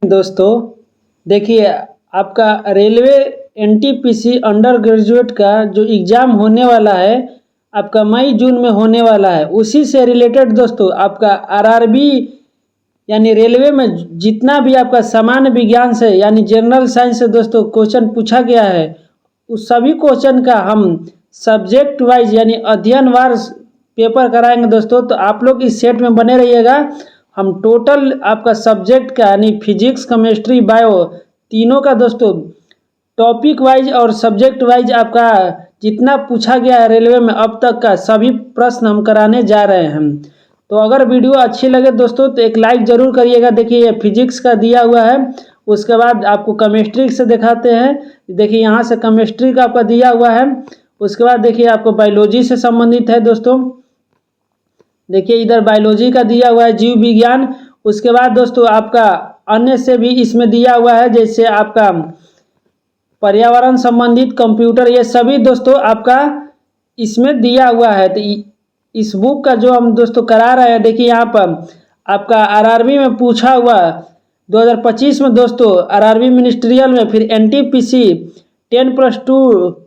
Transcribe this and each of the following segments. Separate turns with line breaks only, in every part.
दोस्तों देखिए, आपका रेलवे एनटीपीसी अंडर ग्रेजुएट का जो एग्ज़ाम होने वाला है, आपका मई जून में होने वाला है। उसी से रिलेटेड दोस्तों आपका आरआरबी यानी रेलवे में जितना भी आपका सामान्य विज्ञान से यानी जनरल साइंस से दोस्तों क्वेश्चन पूछा गया है, उस सभी क्वेश्चन का हम सब्जेक्ट वाइज यानी अध्ययनवार पेपर कराएंगे दोस्तों। तो आप लोग इस सेट में बने रहिएगा। हम टोटल आपका सब्जेक्ट का यानी फिजिक्स, केमिस्ट्री, बायो तीनों का दोस्तों टॉपिक वाइज और सब्जेक्ट वाइज आपका जितना पूछा गया है रेलवे में अब तक का सभी प्रश्न हम कराने जा रहे हैं। तो अगर वीडियो अच्छी लगे दोस्तों तो एक लाइक ज़रूर करिएगा। देखिए ये फिजिक्स का दिया हुआ है, उसके बाद आपको केमिस्ट्री से दिखाते हैं। देखिए यहाँ से केमिस्ट्री का आपका दिया हुआ है। उसके बाद देखिए आपको बायोलॉजी से संबंधित है दोस्तों। देखिए इधर बायोलॉजी का दिया हुआ है, जीव विज्ञान। उसके बाद दोस्तों आपका अन्य से भी इसमें दिया हुआ है, जैसे आपका पर्यावरण संबंधित, कंप्यूटर, ये सभी दोस्तों आपका इसमें दिया हुआ है। तो इस बुक का जो हम दोस्तों करा रहे हैं, देखिए यहाँ पर आपका आरआरबी में पूछा हुआ 2025 में दोस्तों आरआरबी मिनिस्ट्रियल में, फिर एनटीपीसी 10+2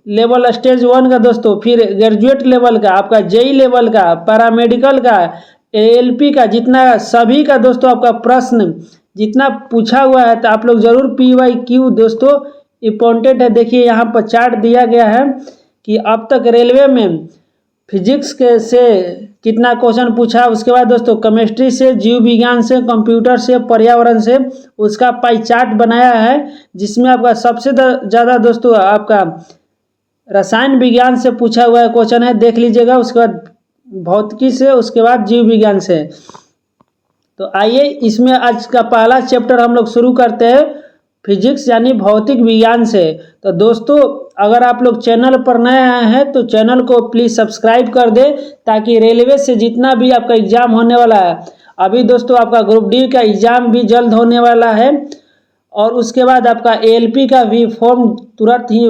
लेवल स्टेज 1 का दोस्तों, फिर ग्रेजुएट लेवल का, आपका जेई लेवल का, पैरामेडिकल का, एएलपी का, जितना सभी का दोस्तों आपका प्रश्न जितना पूछा हुआ है, तो आप लोग जरूर PYQ दोस्तों इम्पोर्टेंट है। देखिए यहाँ पर चार्ट दिया गया है कि अब तक रेलवे में फिजिक्स के से कितना क्वेश्चन पूछा, उसके बाद दोस्तों केमिस्ट्री से, जीव विज्ञान से, कंप्यूटर से, पर्यावरण से, उसका पाई चार्ट बनाया है, जिसमें आपका सबसे ज़्यादा दोस्तों आपका रसायन विज्ञान से पूछा हुआ है क्वेश्चन है, देख लीजिएगा। उसके बाद भौतिकी से, उसके बाद जीव विज्ञान से। तो आइए इसमें आज का पहला चैप्टर हम लोग शुरू करते हैं, फिजिक्स यानी भौतिक विज्ञान से। तो दोस्तों अगर आप लोग चैनल पर नए आए हैं तो चैनल को प्लीज़ सब्सक्राइब कर दे, ताकि रेलवे से जितना भी आपका एग्ज़ाम होने वाला है, अभी दोस्तों आपका ग्रुप डी का एग्ज़ाम भी जल्द होने वाला है, और उसके बाद आपका एएलपी का भी फॉर्म तुरंत ही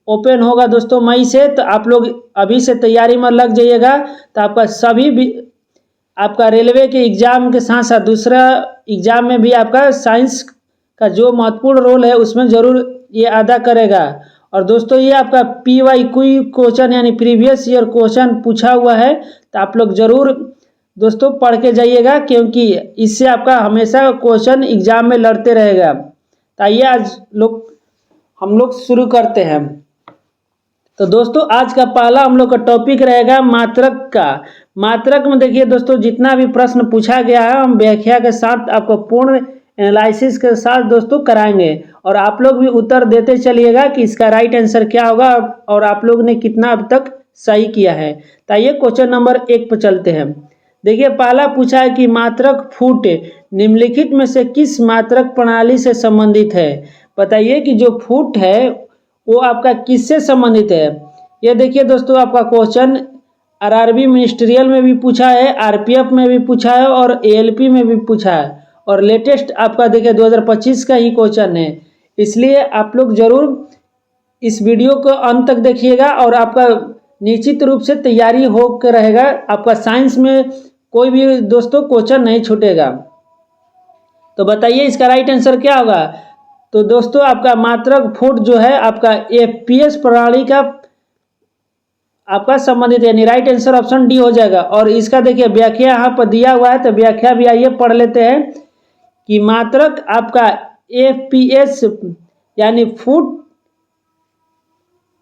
ओपन होगा दोस्तों मई से। तो आप लोग अभी से तैयारी में लग जाइएगा। तो आपका सभी भी आपका रेलवे के एग्ज़ाम के साथ साथ दूसरा एग्ज़ाम में भी आपका साइंस का जो महत्वपूर्ण रोल है उसमें ज़रूर ये अदा करेगा। और दोस्तों ये आपका PYQ क्वेश्चन यानी प्रीवियस ईयर क्वेश्चन पूछा हुआ है, तो आप लोग ज़रूर दोस्तों पढ़ के जाइएगा, क्योंकि इससे आपका हमेशा क्वेश्चन एग्ज़ाम में लड़ते रहेगा। तो आइए आज हम लोग शुरू करते हैं। तो दोस्तों आज का पहला हम लोग का टॉपिक रहेगा मात्रक का। मात्रक में देखिए दोस्तों जितना भी प्रश्न पूछा गया है हम व्याख्या के साथ आपको पूर्ण एनालिसिस के साथ दोस्तों कराएंगे, और आप लोग भी उत्तर देते चलिएगा कि इसका राइट आंसर क्या होगा और आप लोग ने कितना अब तक सही किया है। तो आइए क्वेश्चन नंबर 1 पर चलते हैं। देखिए पहला पूछा है कि मात्रक फुट निम्नलिखित में से किस मात्रक प्रणाली से संबंधित है। बताइए कि जो फुट है वो आपका किससे संबंधित है। ये देखिए दोस्तों आपका क्वेश्चन आरआरबी मिनिस्ट्रियल में भी पूछा है, आरपीएफ में भी पूछा है, और एएलपी में भी पूछा है, और लेटेस्ट आपका देखिए 2025 का ही क्वेश्चन है। इसलिए आप लोग जरूर इस वीडियो को अंत तक देखिएगा, और आपका निश्चित रूप से तैयारी हो कर रहेगा। आपका साइंस में कोई भी दोस्तों क्वेश्चन नहीं छूटेगा। तो बताइए इसका राइट आंसर क्या होगा। तो दोस्तों आपका मात्रक फुट जो है आपका FPS प्रणाली का आपका संबंधित है, यानी राइट आंसर ऑप्शन डी हो जाएगा। और इसका देखिए व्याख्या यहाँ पर दिया हुआ है, तो व्याख्या भी आइए पढ़ लेते हैं कि मात्रक आपका FPS यानी फुट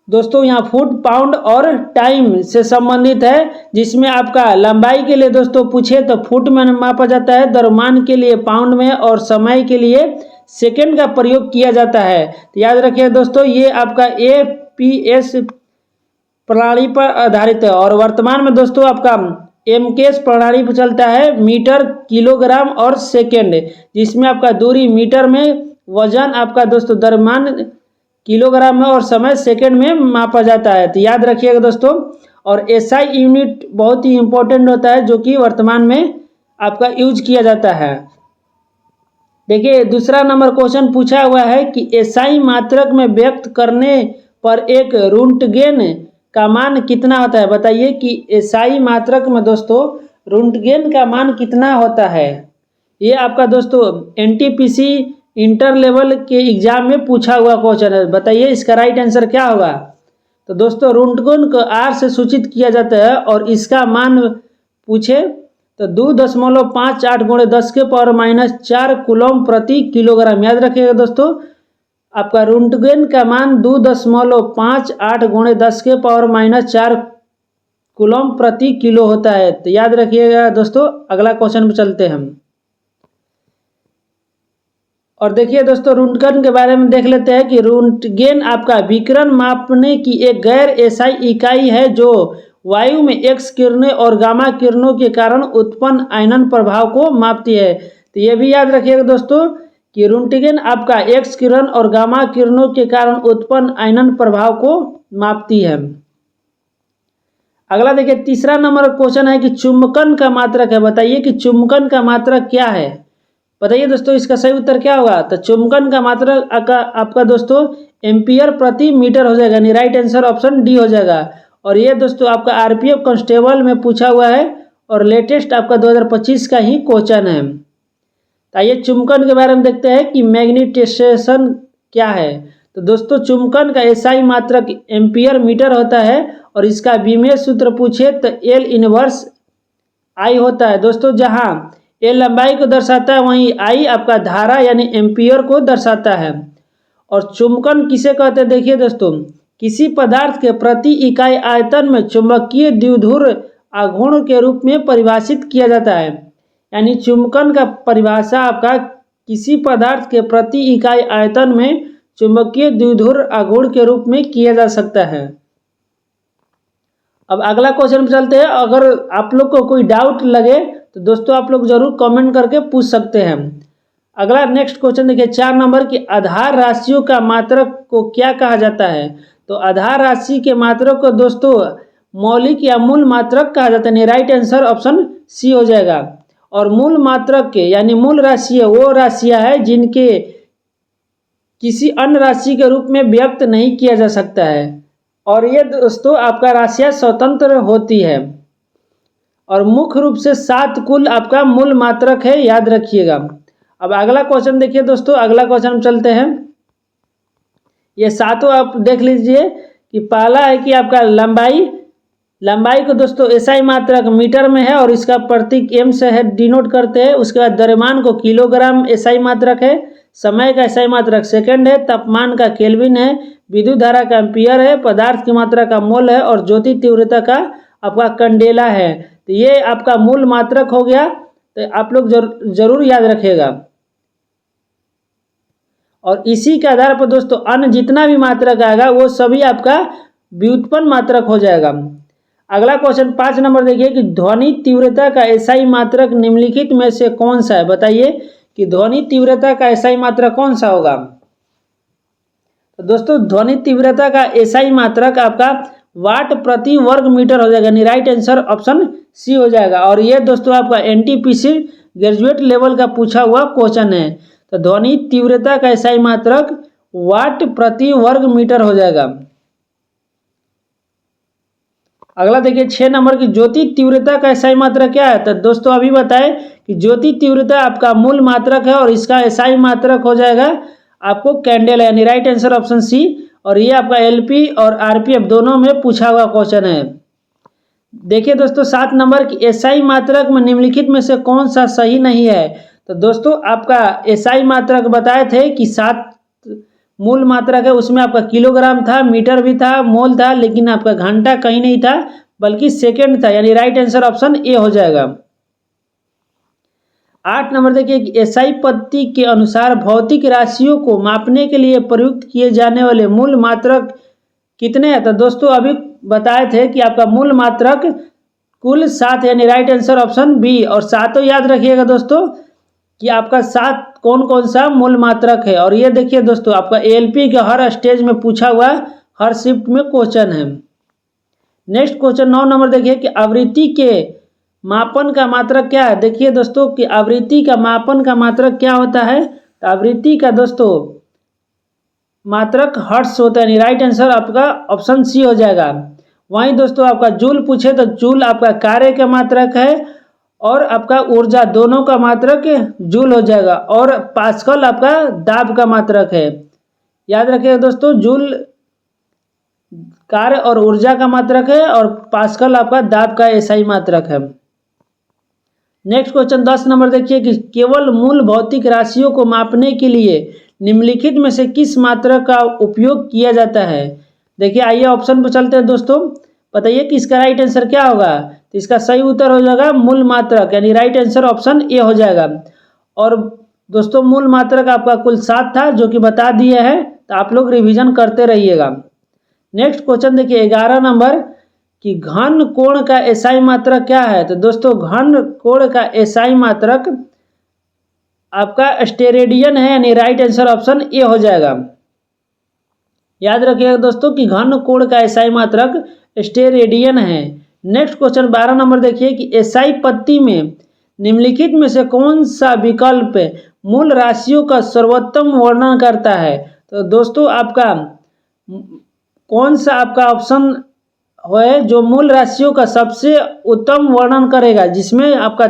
दोस्तों यहाँ फुट, पाउंड और टाइम से संबंधित है, जिसमें आपका लंबाई के लिए दोस्तों पूछे तो फुट में मापा जाता है, द्रव्यमान के लिए पाउंड में, और समय के लिए सेकंड का प्रयोग किया जाता है। तो याद रखिए दोस्तों ये आपका FPS प्रणाली पर आधारित है, और वर्तमान में दोस्तों आपका MKS प्रणाली पर चलता है, मीटर, किलोग्राम और सेकेंड, जिसमें आपका दूरी मीटर में, वजन आपका दोस्तों द्रव्यमान किलोग्राम में, और समय सेकंड में मापा जाता है। तो याद रखिएगा दोस्तों। और SI यूनिट बहुत ही इंपॉर्टेंट होता है, जो कि वर्तमान में आपका यूज किया जाता है। देखिए दूसरा नंबर क्वेश्चन पूछा हुआ है कि SI मात्रक में व्यक्त करने पर एक रुंटगेन का मान कितना होता है। बताइए कि SI मात्रक में दोस्तों रुंटगेन का मान कितना होता है। ये आपका दोस्तों NTPC इंटर लेवल के एग्जाम में पूछा हुआ क्वेश्चन है। बताइए इसका राइट आंसर क्या होगा। तो दोस्तों रुंटगन को आर से सूचित किया जाता है और इसका मान पूछे तो 2.58 गुणे 10 के पावर -4 कूलम प्रति किलोग्राम। याद रखिएगा दोस्तों, आपका रुंटगन का मान 2.58 गुणे 10 के पावर -4 कूलम प्रति किलो होता है। तो याद रखिएगा दोस्तों। अगला क्वेश्चन पे चलते हैं हम। और देखिए दोस्तों रुंटगन के बारे में देख लेते हैं कि रुंटगेन आपका विकिरण मापने की एक गैर एसआई इकाई है जो वायु में एक्स किरणों और गामा किरणों के कारण उत्पन्न आयनन प्रभाव को मापती है। तो ये भी याद रखिएगा दोस्तों कि रुंटगेन आपका एक्स किरण और गामा किरणों के कारण उत्पन्न आयनन प्रभाव को मापती है। अगला देखिए तीसरा नंबर क्वेश्चन है कि चुंबकन का मात्रक है। बताइए कि चुंबकन का मात्रक क्या है। बताइए दोस्तों इसका सही उत्तर क्या होगा। तो चुंबकन का मात्रक आपका दोस्तों एम्पियर प्रति मीटर हो जाएगा, यानी राइट आंसर ऑप्शन डी हो जाएगा। और ये दोस्तों आपका आरपीएफ कांस्टेबल में पूछा हुआ है और लेटेस्ट आपका 2025 का ही क्वेश्चन है। तो आइए चुंबकन के बारे में देखते हैं कि मैग्नेटाइजेशन क्या है। तो दोस्तों चुंबकन का एसआई मात्रक एम्पियर मीटर होता है और इसका विमेय सूत्र पूछे तो एल इनवर्स आई होता है। दोस्तों जहां एल लंबाई को दर्शाता है वहीं आई आपका धारा यानी एम्पियर को दर्शाता है। और चुंबकन किसे कहते हैं। देखिए दोस्तों किसी पदार्थ के प्रति इकाई आयतन में चुंबकीय द्विध्रुव आघूर्ण के रूप में परिभाषित किया जाता है। यानी चुंबकन का परिभाषा आपका किसी पदार्थ के प्रति इकाई आयतन में चुंबकीय द्विध्रुव आघूर्ण के रूप में किया जा सकता है। अब अगला क्वेश्चन पे चलते हैं। अगर आप लोग को कोई डाउट लगे तो दोस्तों आप लोग जरूर कमेंट करके पूछ सकते हैं। अगला नेक्स्ट क्वेश्चन देखिए 4 नंबर की आधार राशियों का मात्रक को क्या कहा जाता है। तो आधार राशि के मात्रक को दोस्तों मौलिक या मूल मात्रक कहा जाता है। राइट आंसर ऑप्शन सी हो जाएगा। और मूल मात्रक के यानी मूल राशि वो राशियां हैं जिनके किसी अन्य राशि के रूप में व्यक्त नहीं किया जा सकता है। और ये दोस्तों आपका राशियां स्वतंत्र होती है और मुख्य रूप से 7 कुल आपका मूल मात्रक है, याद रखिएगा। अब अगला क्वेश्चन देखिए दोस्तों। अगला क्वेश्चन चलते हैं। ये सातों आप देख लीजिए कि पहला है कि आपका लंबाई को दोस्तों एसआई मात्रक मीटर में है और इसका प्रतीक एम से है डिनोट करते हैं। उसके बाद द्रव्यमान को किलोग्राम एसआई मात्रक है, समय का एसआई मात्रक सेकंड है, तापमान का केल्विन है, विद्युत धारा का एम्पियर है, पदार्थ की मात्रा का मोल है और ज्योति तीव्रता का आपका कंडेला है। तो ये आपका मूल मात्रक हो गया। तो आप लोग जरूर याद रखिएगा। और इसी के आधार पर दोस्तों अन्य जितना भी मात्रक आएगा वो सभी आपका व्युत्पन्न मात्रक हो जाएगा। अगला क्वेश्चन 5 नंबर देखिए कि ध्वनि तीव्रता का एसआई मात्रक निम्नलिखित में से कौन सा है। बताइए कि ध्वनि तीव्रता का एसआई मात्रक कौन सा होगा। तो दोस्तों ध्वनि तीव्रता का एसआई मात्रक आपका वाट प्रति वर्ग मीटर हो जाएगा, यानी राइट आंसर ऑप्शन सी हो जाएगा। और ये दोस्तों आपका एनटीपीसी ग्रेजुएट लेवल का पूछा हुआ क्वेश्चन है। तो ध्वनि तीव्रता का एसआई मात्रक वाट प्रति वर्ग मीटर हो जाएगा। अगला देखिए 6 नंबर की ज्योति तीव्रता का एसआई मात्रक क्या है। तो दोस्तों अभी बताएं कि ज्योति तीव्रता आपका मूल मात्रक है और इसका एसआई मात्रक हो जाएगा आपको कैंडेला, यानी राइट आंसर ऑप्शन सी। और ये आपका एलपी और आरपीएफ दोनों में पूछा हुआ क्वेश्चन है। देखिए दोस्तों 7 नंबर की एसआई मात्रक में निम्नलिखित में से कौन सा सही नहीं है। तो दोस्तों आपका एसआई मात्रक बताए थे कि 7 मूल मात्रक है, उसमें आपका किलोग्राम था, मीटर भी था, मोल था, लेकिन आपका घंटा कहीं नहीं था बल्कि सेकंड था, यानी राइट आंसर ऑप्शन ए हो जाएगा। 8 नंबर देखिए कि एसआई पद्धति के अनुसार भौतिक राशियों को मापने के लिए प्रयुक्त किए जाने वाले मूल मात्रक कितने हैं। तो दोस्तों अभी बताए थे कि आपका मूल मात्रक कुल 7, यानी राइट आंसर ऑप्शन बी। और सातों याद रखिएगा दोस्तों कि आपका 7 कौन कौन सा मूल मात्रक है। और ये देखिए दोस्तों आपका एएलपी के हर स्टेज में पूछा हुआ हर शिफ्ट में क्वेश्चन है। नेक्स्ट क्वेश्चन 9 नंबर देखिए कि आवृत्ति के मापन का मात्रक क्या है। देखिए दोस्तों कि आवृत्ति का मापन का मात्रक क्या होता है। तो आवृत्ति का दोस्तों मात्रक हर्ट्ज होता है, यानी राइट आंसर आपका ऑप्शन सी हो जाएगा। वहीं दोस्तों आपका जूल पूछे तो जूल आपका कार्य का मात्रक है और आपका ऊर्जा दोनों का मात्रक जूल हो जाएगा, और पास्कल आपका दाब का मात्रक है। याद रखिएगा दोस्तों, जूल कार्य और ऊर्जा का मात्रक है और पास्कल आपका दाब का एसआई मात्रक है। नेक्स्ट क्वेश्चन 10 नंबर देखिए कि केवल मूल भौतिक राशियों को मापने के लिए निम्नलिखित में से किस मात्रक का उपयोग किया जाता है। देखिए आइए ऑप्शन पर चलते हैं दोस्तों, बताइए कि इसका राइट आंसर क्या होगा। तो इसका सही उत्तर हो जाएगा मूल मात्रक, यानी राइट आंसर ऑप्शन ए हो जाएगा। और दोस्तों मूल मात्रक आपका कुल 7 था जो कि बता दिए हैं, तो आप लोग रिवीजन करते रहिएगा। नेक्स्ट क्वेश्चन देखिए 11 नंबर कि घन कोण का एसआई मात्रक क्या है। तो दोस्तों घन कोण का एसआई मात्रक आपका स्टेरेडियन है, यानी राइट आंसर ऑप्शन ए हो जाएगा। याद रखिएगा दोस्तों कि घन कोण का एसआई मात्रक स्टेरेडियन है। नेक्स्ट क्वेश्चन 12 नंबर देखिए कि एसआई पत्ती में निम्नलिखित में से कौन सा विकल्प मूल राशियों का सर्वोत्तम वर्णन करता है। तो दोस्तों आपका कौन सा आपका ऑप्शन है जो मूल राशियों का सबसे उत्तम वर्णन करेगा, जिसमें आपका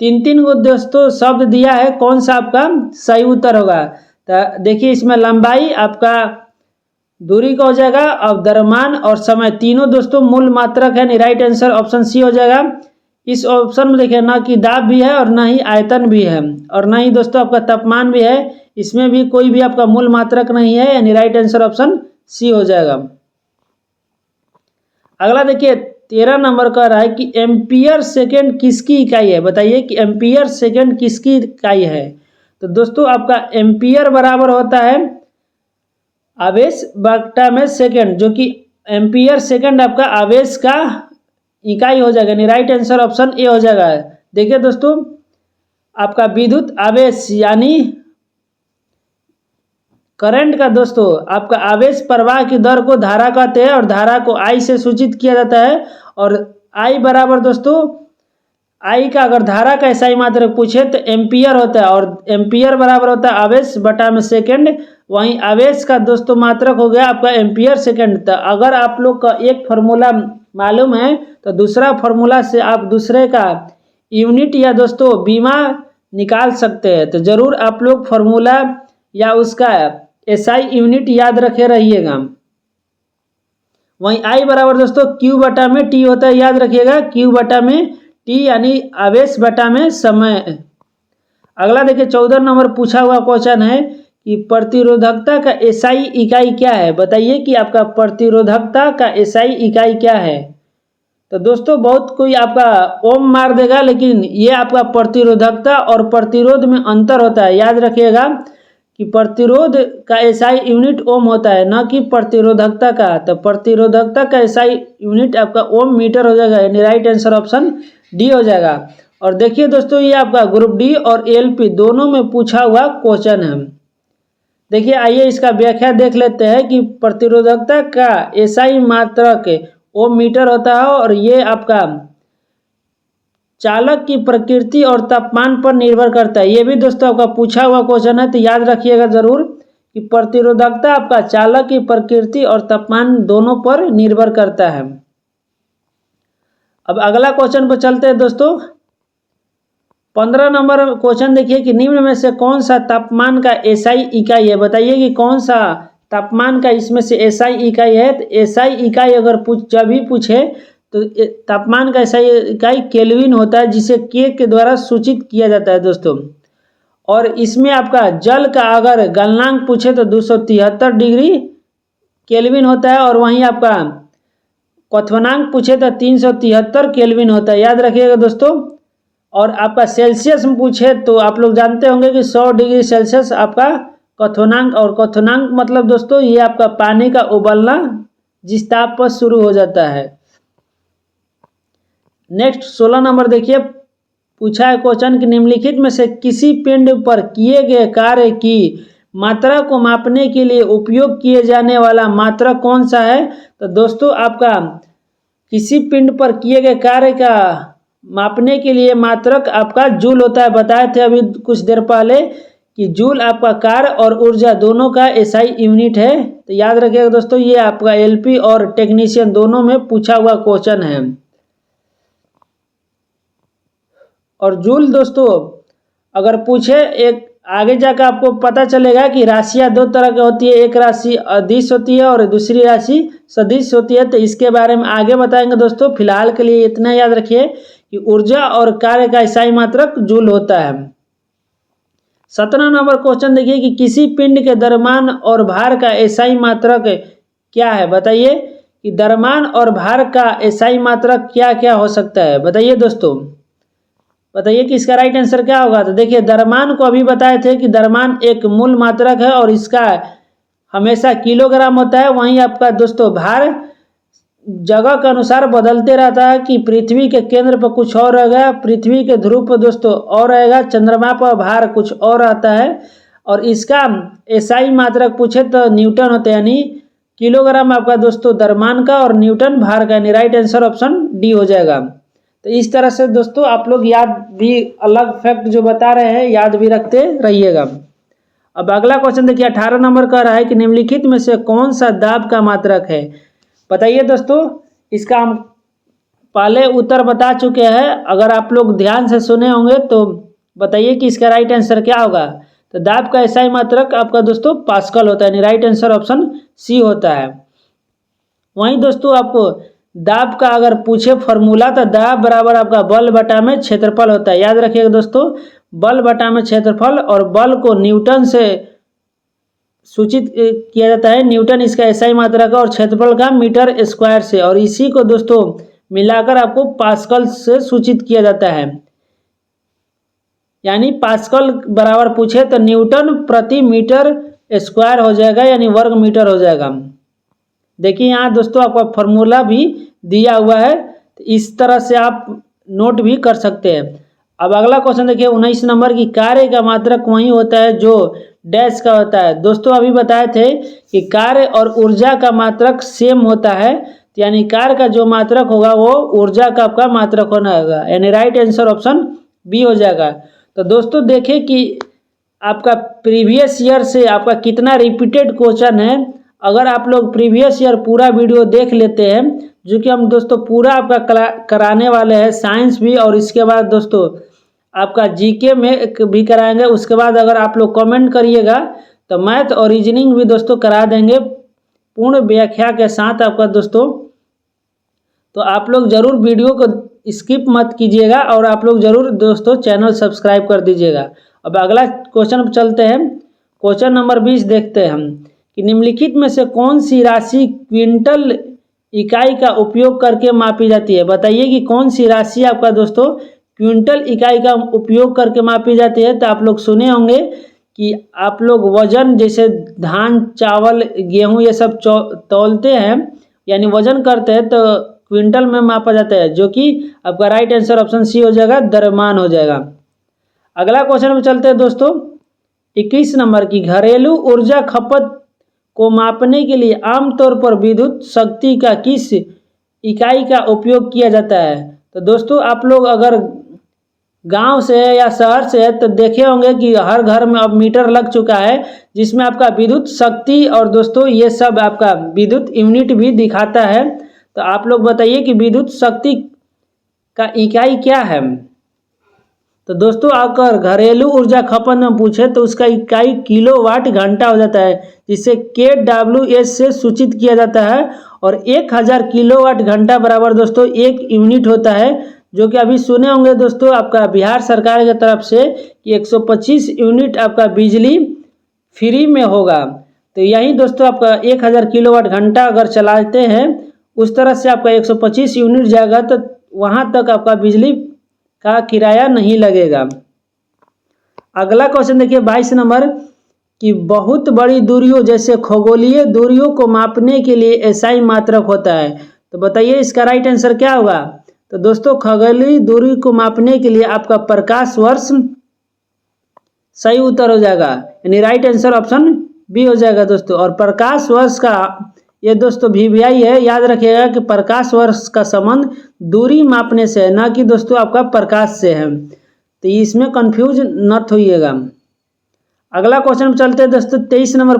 3 गो दोस्तों शब्द दिया है, कौन सा आपका सही उत्तर होगा। तो देखिए इसमें लंबाई, आपका दूरी का हो जाएगा, और द्रव्यमान और समय, तीनों दोस्तों मूल मात्रक है, राइट आंसर ऑप्शन सी हो जाएगा। इस ऑप्शन में देखिए ना कि दाब भी है और ना ही आयतन भी है और ना ही दोस्तों आपका तापमान भी है, इसमें भी कोई भी आपका मूल मात्रक नहीं है, यानी राइट आंसर ऑप्शन सी हो जाएगा। अगला देखिए 13 नंबर का रहा है कि एम्पियर सेकेंड किसकी इकाई है। बताइए कि एम्पियर सेकेंड किसकी इकाई है। तो दोस्तों आपका एम्पियर बराबर होता है आवेश बटा में सेकेंड, जो कि एम्पियर सेकेंड आपका आवेश का इकाई हो जाएगा, यानी राइट आंसर ऑप्शन ए हो जाएगा। देखिए दोस्तों आपका विद्युत आवेश यानी करंट का दोस्तों आपका आवेश प्रवाह की दर को धारा कहते हैं, और धारा को आई से सूचित किया जाता है। और आई बराबर दोस्तों आई का अगर धारा का एसआई मात्रक पूछे तो एम्पियर होता है, और एम्पियर बराबर होता है आवेश बटा में सेकेंड। वहीं आवेश का दोस्तों मात्रक हो गया आपका एम्पियर सेकेंड। तो अगर आप लोग का एक फार्मूला मालूम है तो दूसरा फार्मूला से आप दूसरे का यूनिट या दोस्तों बीमा निकाल सकते हैं। तो जरूर आप लोग फार्मूला या उसका एसआई यूनिट याद रखे रहिएगा। वहीं आई बराबर दोस्तों क्यू बटा में टी होता है, याद रखिएगा क्यू बटा में टी, यानी आवेश बटा में समय। अगला देखिए 14 नंबर पूछा हुआ क्वेश्चन है कि प्रतिरोधकता का एसआई इकाई क्या है। बताइए कि आपका प्रतिरोधकता का एसआई इकाई क्या है। तो दोस्तों बहुत कोई आपका ओम मार देगा, लेकिन ये आपका प्रतिरोधकता और प्रतिरोध में अंतर होता है। याद रखिएगा कि प्रतिरोध का एसआई यूनिट ओम होता है, न कि प्रतिरोधकता का। तो प्रतिरोधकता का एसआई यूनिट आपका ओम मीटर हो जाएगा, यानी राइट आंसर ऑप्शन डी हो जाएगा। और देखिए दोस्तों ये आपका ग्रुप डी और एलपी दोनों में पूछा हुआ क्वेश्चन है। देखिए आइए इसका व्याख्या देख लेते हैं कि प्रतिरोधकता का एसआई मात्रक ओम मीटर होता है, और ये आपका चालक की प्रकृति और तापमान पर निर्भर करता है। ये भी दोस्तों आपका पूछा हुआ क्वेश्चन है, तो याद रखिएगा जरूर कि प्रतिरोधकता आपका चालक की प्रकृति और तापमान दोनों पर निर्भर करता है। अब अगला क्वेश्चन पर चलते हैं दोस्तों। 15 नंबर क्वेश्चन देखिए कि निम्न में से कौन सा तापमान का एसआई इकाई है। बताइए कि कौन सा तापमान का इसमें से एसआई इकाई है। तो एसआई इकाई अगर जब भी पूछे तो तापमान का एसआई इकाई केल्विन होता है, जिसे के द्वारा सूचित किया जाता है दोस्तों। और इसमें आपका जल का अगर गलनांक पूछे तो 273 डिग्री केल्विन होता है, और वहीं आपका क्वथनांक पूछे तो 373 केल्विन होता है, याद रखिएगा दोस्तों। और आपका सेल्सियस में पूछे तो आप लोग जानते होंगे कि 100 डिग्री सेल्सियस आपका क्वथनांक, और क्वथनांक मतलब दोस्तों ये आपका पानी का उबलना जिस ताप पर शुरू हो जाता है। नेक्स्ट 16 नंबर देखिए पूछा है क्वेश्चन कि निम्नलिखित में से किसी पिंड पर किए गए कार्य की मात्रा को मापने के लिए उपयोग किए जाने वाला मात्रक कौन सा है। तो दोस्तों आपका किसी पिंड पर किए गए कार्य का मापने के लिए मात्रक आपका जूल होता है। बताए थे अभी कुछ देर पहले कि जूल आपका कार्य और ऊर्जा दोनों का एसआई यूनिट है। तो याद रखिएगा दोस्तों ये आपका एलपी और टेक्नीशियन दोनों में पूछा हुआ क्वेश्चन है। और जूल दोस्तों अगर पूछे एक आगे जाकर आपको पता चलेगा कि राशियाँ दो तरह की होती है, एक राशि अदिश होती है और दूसरी राशि सदिश होती है। तो इसके बारे में आगे बताएंगे दोस्तों। फिलहाल के लिए इतना याद रखिए कि ऊर्जा और कार्य का इकाई मात्रक जूल होता है। 17 नंबर क्वेश्चन देखिए कि किसी पिंड के द्रव्यमान और भार का एसआई मात्रक क्या है। बताइए कि द्रव्यमान और भार का एसआई मात्रक क्या क्या हो सकता है। बताइए दोस्तों, बताइए कि इसका राइट आंसर क्या होगा। तो देखिए द्रव्यमान को अभी बताए थे कि द्रव्यमान एक मूल मात्रक है और इसका हमेशा किलोग्राम होता है। वहीं आपका दोस्तों भार जगह के अनुसार बदलते रहता है कि पृथ्वी के केंद्र पर कुछ और रहेगा, पृथ्वी के ध्रुव पर दोस्तों और रहेगा, चंद्रमा पर भार कुछ और आता है। और इसका एसआई मात्रक पूछे तो न्यूटन होते हैं, यानी किलोग्राम आपका दोस्तों द्रव्यमान का और न्यूटन भार का, यानी राइट आंसर ऑप्शन डी हो जाएगा। तो इस तरह से दोस्तों आप लोग याद भी, अलग फैक्ट जो बता रहे हैं याद भी रखते रहिएगा। अब अगला क्वेश्चन देखिए 18 नंबर का रहा है कि निम्नलिखित में से कौन सा दाब का मात्रक है। बताइए दोस्तों, इसका हम पहले उत्तर बता चुके हैं, अगर आप लोग ध्यान से सुने होंगे तो बताइए कि इसका राइट आंसर क्या होगा। तो दाब का एसआई मात्रक आपका दोस्तों पास्कल होता है, यानी राइट आंसर ऑप्शन सी होता है। वहीं दोस्तों आपको दाब का अगर पूछे फॉर्मूला तो दाब बराबर आपका बल बटा में क्षेत्रफल होता है। याद रखिएगा दोस्तों, बल बटा में क्षेत्रफल, और बल को न्यूटन से सूचित किया जाता है। न्यूटन इसका एसआई मात्रक है और क्षेत्रफल का मीटर स्क्वायर से, और इसी को दोस्तों मिलाकर आपको पास्कल से सूचित किया जाता है। यानी पास्कल बराबर पूछे तो न्यूटन प्रति मीटर स्क्वायर हो जाएगा, यानी वर्ग मीटर हो जाएगा। देखिए यहाँ दोस्तों आपका फॉर्मूला भी दिया हुआ है, तो इस तरह से आप नोट भी कर सकते हैं। अब अगला क्वेश्चन देखिए 19 नंबर की कार्य का मात्रक वही होता है जो डैश का होता है। दोस्तों अभी बताए थे कि कार्य और ऊर्जा का मात्रक सेम होता है, यानी कार्य का जो मात्रक होगा वो ऊर्जा का आपका मात्रक होना होगा, यानी राइट आंसर ऑप्शन बी हो जाएगा। तो दोस्तों देखें कि आपका प्रीवियस ईयर से आपका कितना रिपीटेड क्वेश्चन है। अगर आप लोग प्रीवियस ईयर पूरा वीडियो देख लेते हैं, जो कि हम दोस्तों पूरा आपका कराने वाले हैं, साइंस भी और इसके बाद दोस्तों आपका जीके में भी कराएंगे। उसके बाद अगर आप लोग कमेंट करिएगा तो मैथ और रीजनिंग भी दोस्तों करा देंगे पूर्ण व्याख्या के साथ आपका दोस्तों। तो आप लोग ज़रूर वीडियो को स्किप मत कीजिएगा और आप लोग ज़रूर दोस्तों चैनल सब्सक्राइब कर दीजिएगा। अब अगला क्वेश्चन चलते हैं, क्वेश्चन नंबर 20 देखते हैं हम कि निम्नलिखित में से कौन सी राशि क्विंटल इकाई का उपयोग करके मापी जाती है। बताइए कि कौन सी राशि आपका दोस्तों क्विंटल इकाई का उपयोग करके मापी जाती है। तो आप लोग सुने होंगे कि आप लोग वजन, जैसे धान, चावल, गेहूं ये सब तौलते हैं, यानी वजन करते हैं, तो क्विंटल में मापा जाता है, जो कि आपका राइट आंसर ऑप्शन सी हो जाएगा, द्रव्यमान हो जाएगा। अगला क्वेश्चन में चलते हैं दोस्तों 21 नंबर की घरेलू ऊर्जा खपत को मापने के लिए आमतौर पर विद्युत शक्ति का किस इकाई का उपयोग किया जाता है। तो दोस्तों आप लोग अगर गांव से है या शहर से है तो देखे होंगे कि हर घर में अब मीटर लग चुका है, जिसमें आपका विद्युत शक्ति और दोस्तों ये सब आपका विद्युत यूनिट भी दिखाता है। तो आप लोग बताइए कि विद्युत शक्ति का इकाई क्या है। तो दोस्तों अगर घरेलू ऊर्जा खपत में पूछे तो उसका इकाई किलोवाट घंटा हो जाता है, जिसे KWH से सूचित किया जाता है। और 1000 किलोवाट घंटा बराबर दोस्तों 1 यूनिट होता है, जो कि अभी सुने होंगे दोस्तों आपका बिहार सरकार की तरफ से कि 125 यूनिट आपका बिजली फ्री में होगा। तो यही दोस्तों आपका 1000 किलोवाट घंटा अगर चलाते हैं उस तरह से आपका 125 यूनिट जाएगा, तो वहाँ तक आपका बिजली का किराया नहीं लगेगा। अगला क्वेश्चन देखिए 22 नंबर कि बहुत बड़ी दूरियों जैसे खगोलीय दूरियों को मापने के लिए एसआई मात्रक होता है। तो बताइए इसका राइट आंसर क्या होगा। तो दोस्तों खगोलीय दूरी को मापने के लिए आपका प्रकाश वर्ष सही उत्तर हो जाएगा, यानी राइट आंसर ऑप्शन बी हो जाएगा दोस्तों। और प्रकाश वर्ष का ये दोस्तों VVI है, याद रखिएगा कि प्रकाश वर्ष का संबंध दूरी मापने से है, ना कि दोस्तों आपका प्रकाश से है, तो इसमें कंफ्यूज मत होइएगा। अगला क्वेश्चन में चलते हैं दोस्तों 23 नंबर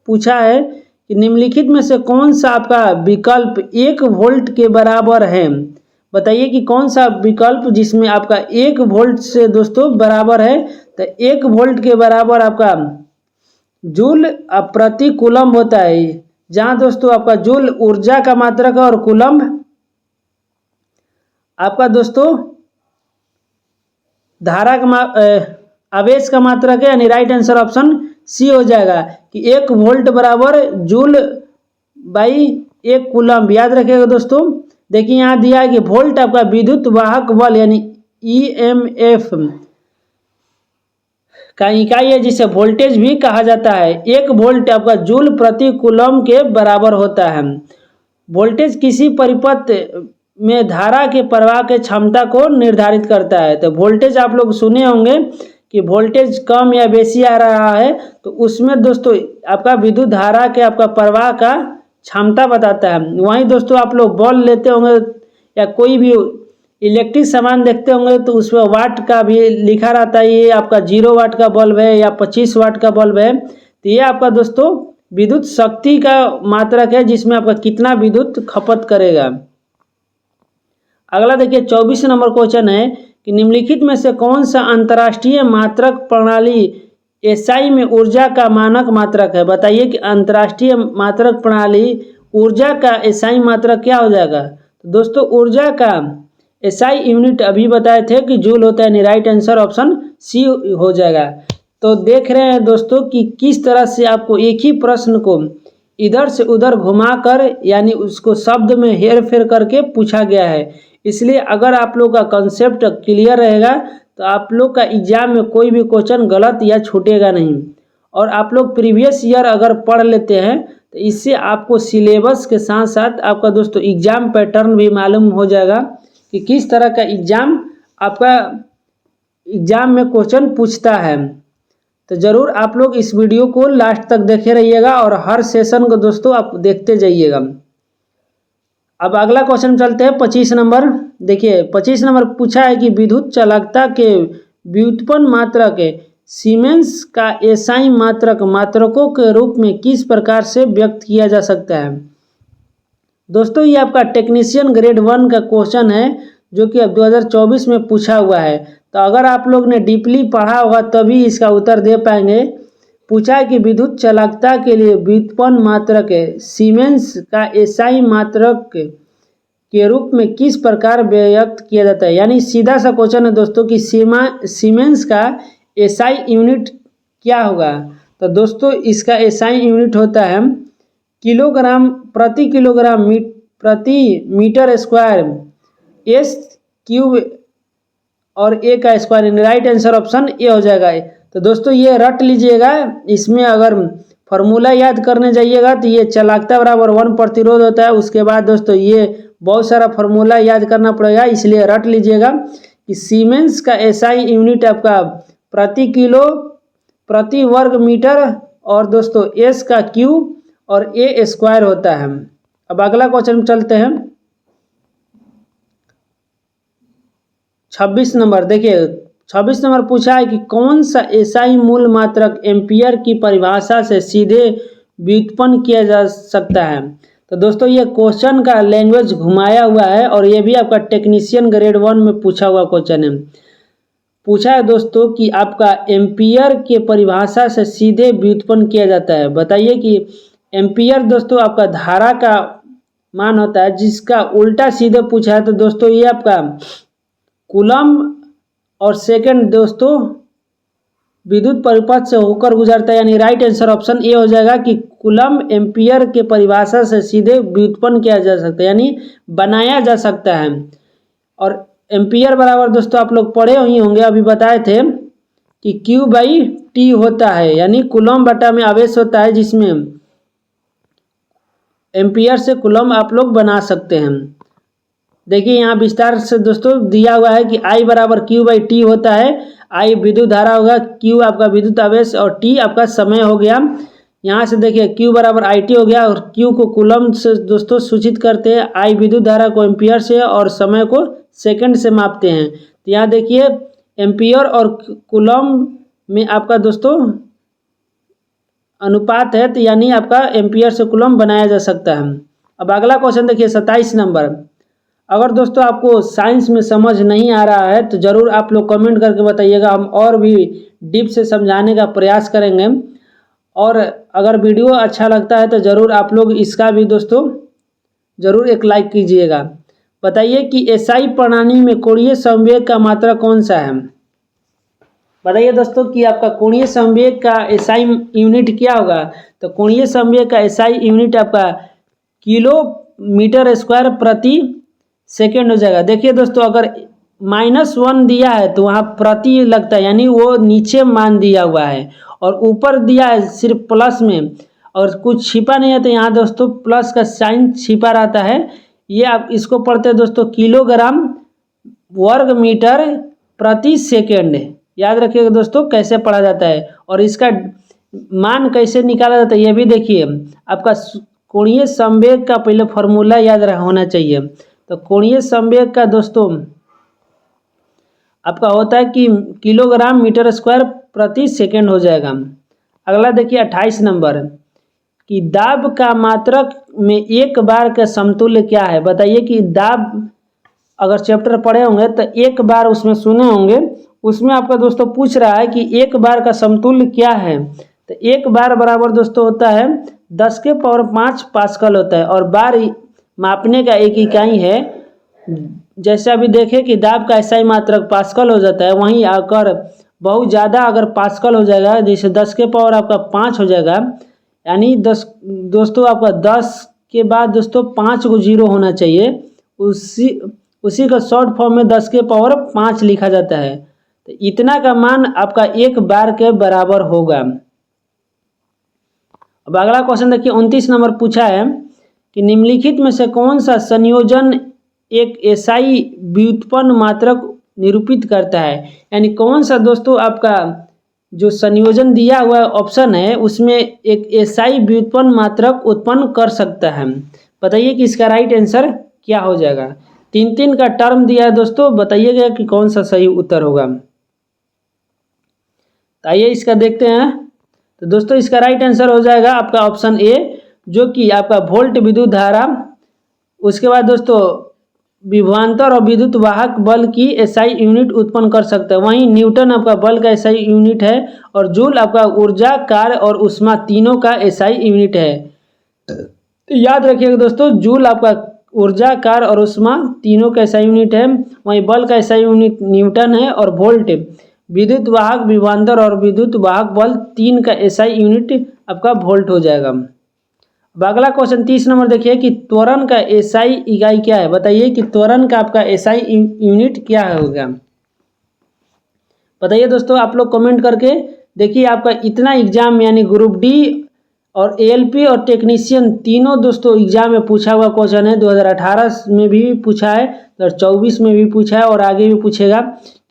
पूछा है कि निम्नलिखित में से कौन सा आपका विकल्प 1 वोल्ट के बराबर है। बताइए कि कौन सा विकल्प जिसमें आपका 1 वोल्ट से दोस्तों बराबर है, तो 1 वोल्ट के बराबर आपका जूल प्रति कूलम्ब होता है, जहां दोस्तों आपका जूल ऊर्जा का मात्रक है और कूलम्ब आपका दोस्तों धारा का आवेश का मात्रक है, यानी राइट आंसर ऑप्शन सी हो जाएगा कि 1 वोल्ट बराबर जूल बाई 1 कूलम्ब। याद रखिएगा दोस्तों। देखिए यहाँ दिया है कि वोल्ट आपका विद्युत वाहक बल यानी ईएमएफ का इकाई है, जिसे वोल्टेज भी कहा जाता है। 1 वोल्ट आपका जूल प्रति कूलम्ब के बराबर होता है। वोल्टेज किसी परिपथ में धारा के प्रवाह के क्षमता को निर्धारित करता है। तो वोल्टेज आप लोग सुने होंगे कि वोल्टेज कम या बेसी आ रहा है, तो उसमें दोस्तों आपका विद्युत धारा के आपका प्रवाह का क्षमता बताता है। वहीं दोस्तों आप लोग बल्ब लेते होंगे या कोई भी इलेक्ट्रिक सामान देखते होंगे, तो उसमें वाट का भी लिखा रहता है, ये आपका 0 वाट का बल्ब है या 25 वाट का बल्ब है। तो ये आपका दोस्तों विद्युत शक्ति का मात्रक है, जिसमें आपका कितना विद्युत खपत करेगा। अगला देखिए 24 नंबर क्वेश्चन है कि निम्नलिखित में से कौन सा अंतर्राष्ट्रीय मात्रक प्रणाली एसआई में ऊर्जा का मानक मात्रक है। बताइए कि अंतर्राष्ट्रीय मात्रक प्रणाली ऊर्जा का एसआई मात्रक क्या हो जाएगा। तो दोस्तों ऊर्जा का एसआई यूनिट अभी बताए थे कि जूल होता है, राइट आंसर ऑप्शन सी हो जाएगा। तो देख रहे हैं दोस्तों कि किस तरह से आपको एक ही प्रश्न को इधर से उधर घुमाकर यानी उसको शब्द में हेर फेर करके पूछा गया है। इसलिए अगर आप लोग का कंसेप्ट क्लियर रहेगा तो आप लोग का एग्जाम में कोई भी क्वेश्चन गलत या छूटेगा नहीं। और आप लोग प्रीवियस ईयर अगर पढ़ लेते हैं तो इससे आपको सिलेबस के साथ साथ आपका दोस्तों एग्जाम पैटर्न भी मालूम हो जाएगा कि किस तरह का एग्जाम आपका एग्जाम में क्वेश्चन पूछता है। तो ज़रूर आप लोग इस वीडियो को लास्ट तक देखे रहिएगा और हर सेशन को दोस्तों आप देखते जाइएगा। अब अगला क्वेश्चन चलते हैं 25 नंबर। देखिए 25 नंबर पूछा है कि विद्युत चालकता के व्युत्पन्न मात्रक सीमेंस का एसआई मात्रक मात्रकों के रूप में किस प्रकार से व्यक्त किया जा सकता है। दोस्तों ये आपका टेक्नीशियन ग्रेड 1 का क्वेश्चन है, जो कि अब 2024 में पूछा हुआ है। तो अगर आप लोग ने डीपली पढ़ा होगा तभी इसका उत्तर दे पाएंगे। पूछा है कि विद्युत चालकता के लिए व्युत्पन्न मात्रक सीमेंस का एसआई मात्रक के रूप में किस प्रकार व्यक्त किया जाता है। यानी सीधा सा क्वेश्चन है दोस्तों कि सीमेंस का एसआई यूनिट क्या होगा। तो दोस्तों इसका एसआई यूनिट होता है किलोग्राम प्रति किलोग्राम प्रति मीटर स्क्वायर एस क्यूब और ए का square. Right answer option A हो जाएगा। तो दोस्तों ये रट लीजिएगा, इसमें अगर फॉर्मूला याद करने जाइएगा तो ये चालकता बराबर 1 प्रतिरोध होता है। उसके बाद दोस्तों ये बहुत सारा फॉर्मूला याद करना पड़ेगा, इसलिए रट लीजिएगा कि सीमेंस का एसआई यूनिट आपका प्रति किलो प्रति वर्ग मीटर और दोस्तों एस का क्यूब और ए स्क्वायर होता है। अब अगला क्वेश्चन चलते हैं 26 नंबर। देखिए 26 नंबर पूछा है कि कौन सा एसआई मूल मात्रक एम्पियर की परिभाषा से सीधे व्युत्पन्न किया जा सकता है। तो दोस्तों ये क्वेश्चन का लैंग्वेज घुमाया हुआ है और ये भी आपका टेक्नीशियन ग्रेड 1 में पूछा हुआ क्वेश्चन है। पूछा है दोस्तों कि आपका एम्पियर के परिभाषा से सीधे व्युत्पन्न किया जाता है। बताइए कि एम्पियर दोस्तों आपका धारा का मान होता है, जिसका उल्टा सीधे पूछा है। तो दोस्तों ये आपका कूलम्ब और सेकंड दोस्तों विद्युत परिपथ से होकर गुजरता है, यानी राइट आंसर ऑप्शन ए हो जाएगा कि कूलम्ब एम्पियर के परिभाषा से सीधे व्युत्पन्न किया जा सकता है, यानी बनाया जा सकता है। और एम्पियर बराबर दोस्तों आप लोग पढ़े ही होंगे, अभी बताए थे कि Q बाई टी होता है, यानी कूलम्ब बटा में आवेश होता है, जिसमें एम्पियर से कूलम्ब आप लोग बना सकते हैं। देखिए यहाँ विस्तार से दोस्तों दिया हुआ है कि I बराबर Q बाई टी होता है। I विद्युत धारा होगा, Q आपका विद्युत आवेश और T आपका समय हो गया। यहाँ से देखिए Q बराबर IT हो गया और Q को कूलम्ब से दोस्तों सूचित करते हैं, I विद्युत धारा को एम्पियर से और समय को सेकंड से मापते हैं। तो यहाँ देखिए एम्पियर और कूलम्ब में आपका दोस्तों अनुपात है, तो यानी आपका एम्पियर से कूलम्ब बनाया जा सकता है। अब अगला क्वेश्चन देखिए 27 नंबर। अगर दोस्तों आपको साइंस में समझ नहीं आ रहा है तो ज़रूर आप लोग कमेंट करके बताइएगा, हम और भी डीप से समझाने का प्रयास करेंगे। और अगर वीडियो अच्छा लगता है तो ज़रूर आप लोग इसका भी दोस्तों ज़रूर एक लाइक कीजिएगा। बताइए कि एसआई प्रणाली में कोणीय संवेग का मात्रा कौन सा है। बताइए दोस्तों कि आपका कोणीय संवेग का एसआई यूनिट क्या होगा। तो कोणीय संवेग का एसआई यूनिट आपका किलोमीटर स्क्वायर प्रति सेकेंड हो जाएगा। देखिए दोस्तों, अगर -1 दिया है तो वहाँ प्रति लगता है, यानी वो नीचे मान दिया हुआ है, और ऊपर दिया है सिर्फ प्लस में और कुछ छिपा नहीं है, तो यहाँ दोस्तों प्लस का साइन छिपा रहता है। ये आप इसको पढ़ते हैं दोस्तों किलोग्राम वर्ग मीटर प्रति सेकेंड। याद रखिएगा दोस्तों कैसे पढ़ा जाता है, और इसका मान कैसे निकाला जाता है ये भी देखिए। आपका कोणीय संवेग का पहले फॉर्मूला याद होना चाहिए। तो कोणीय संवेग का दोस्तों आपका होता है कि किलोग्राम मीटर स्क्वायर प्रति सेकेंड हो जाएगा। अगला देखिए 28 नंबर कि दाब का मात्रक में एक बार का समतुल्य क्या है। बताइए कि दाब, अगर चैप्टर पढ़े होंगे तो एक बार उसमें सुने होंगे, उसमें आपका दोस्तों पूछ रहा है कि एक बार का समतुल्य क्या है। तो एक बार बराबर दोस्तों होता है 10⁵ पास्कल होता है, और बार मापने का एक इकाई है। जैसे अभी देखें कि दाब का एसआई मात्रक पास्कल हो जाता है, वहीं आकर बहुत ज़्यादा अगर पास्कल हो जाएगा, जैसे 10⁵ आपका 5 हो जाएगा, यानी 10 दोस्तों आपका 10 के बाद दोस्तों 5 को 0 होना चाहिए। उसी का शॉर्ट फॉर्म में 10⁵5 लिखा जाता है। तो इतना का मान आपका एक बार के बराबर होगा। अब अगला क्वेश्चन देखिए 29 नंबर पूछा है कि निम्नलिखित में से कौन सा संयोजन एक एसआई व्युत्पन्न मात्रक निरूपित करता है। यानी कौन सा दोस्तों आपका जो संयोजन दिया हुआ ऑप्शन है उसमें एक एसआई व्युत्पन्न मात्रक उत्पन्न कर सकता है। बताइए कि इसका राइट आंसर क्या हो जाएगा। 3 का टर्म दिया है दोस्तों, बताइएगा कि कौन सा सही उत्तर होगा। तो आइए इसका देखते हैं। तो दोस्तों इसका राइट आंसर हो जाएगा आपका ऑप्शन ए, जो कि आपका वोल्ट विद्युत धारा। उसके बाद दोस्तों विभवांतर और विद्युत वाहक बल की एसआई यूनिट उत्पन्न कर सकता है। वहीं न्यूटन आपका बल का एसआई यूनिट है, और जूल आपका ऊर्जा, कार्य और ऊष्मा तीनों का एसआई यूनिट है। तो याद रखिएगा दोस्तों, जूल आपका ऊर्जा, कार्य और ऊष्मा तीनों का एसआई यूनिट है। वहीं बल का एसआई यूनिट न्यूटन है, और वोल्ट विद्युत वाहक, विभवांतर और विद्युत वाहक बल 3 का एसआई यूनिट आपका वोल्ट हो जाएगा। अब अगला क्वेश्चन 30 नंबर देखिए कि त्वरण का एसआई इकाई क्या है। बताइए कि त्वरण का आपका एसआई यूनिट क्या होगा। बताइए दोस्तों आप लोग कमेंट करके। देखिए आपका इतना एग्जाम यानी ग्रुप डी और एएलपी और टेक्नीशियन तीनों दोस्तों एग्जाम में पूछा हुआ क्वेश्चन है। 2018 में भी पूछा है, 2024 में भी पूछा है, और आगे भी पूछेगा